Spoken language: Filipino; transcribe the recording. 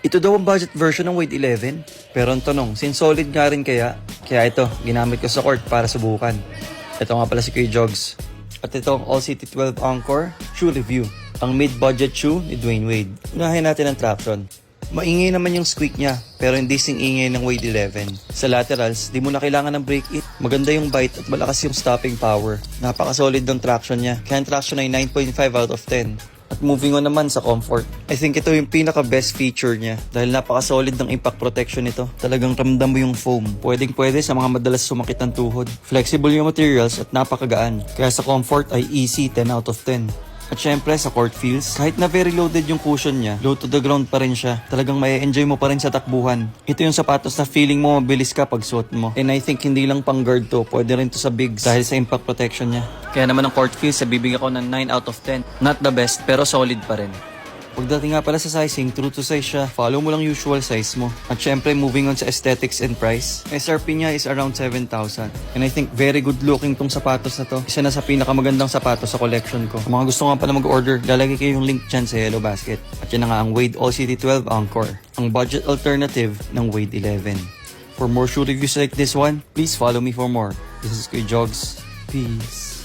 Ito daw ang budget version ng Wade 11. Pero ang tanong, since solid nga rin kaya ito, ginamit ko sa court para subukan. Ito nga pala si Kuya Jogs. At ito ang All City 12 Encore Shoe Review. Ang mid-budget shoe ni Dwayne Wade. Unahin natin ang traction. Maingay naman yung squeak niya, pero hindi sing ingay ng Wade 11. Sa laterals, di mo na kailangan ng brake it. Maganda yung bite at malakas yung stopping power. Napaka-solid ng traction niya. Kaya ang traction ay 9.5 out of 10. At moving on naman sa comfort. I think ito yung pinaka-best feature niya dahil napaka-solid ng impact protection nito. Talagang ramdam mo yung foam. Pwedeng-pwede sa mga madalas sumakit ng tuhod. Flexible yung materials at napakagaan. Kaya sa comfort ay easy 10 out of 10. At syempre sa court feels, kahit na very loaded yung cushion niya, low to the ground pa rin siya. Talagang may enjoy mo pa rin sa takbuhan. Ito yung sapatos na feeling mo mabilis ka pag suot mo. And I think hindi lang pang guard to, pwede rin to sa bigs dahil sa impact protection niya. Kaya naman ang court feels, bibigyan ko ng 9 out of 10. Not the best, pero solid pa rin. Pagdating nga pala sa sizing, true to size siya. Follow mo lang usual size mo. At syempre, moving on sa aesthetics and price. SRP niya is around 7,000. And I think very good looking tong sapatos na to. Isa na sa pinakamagandang sapatos sa collection ko. Kung mga gusto nga pala mag-order, lalagay kayo yung link dyan sa Yellow Basket. At yan na nga ang Wade All City 12 Encore. Ang budget alternative ng Wade 11. For more shoe reviews like this one, please follow me for more. This is Kuya Jogs. Peace.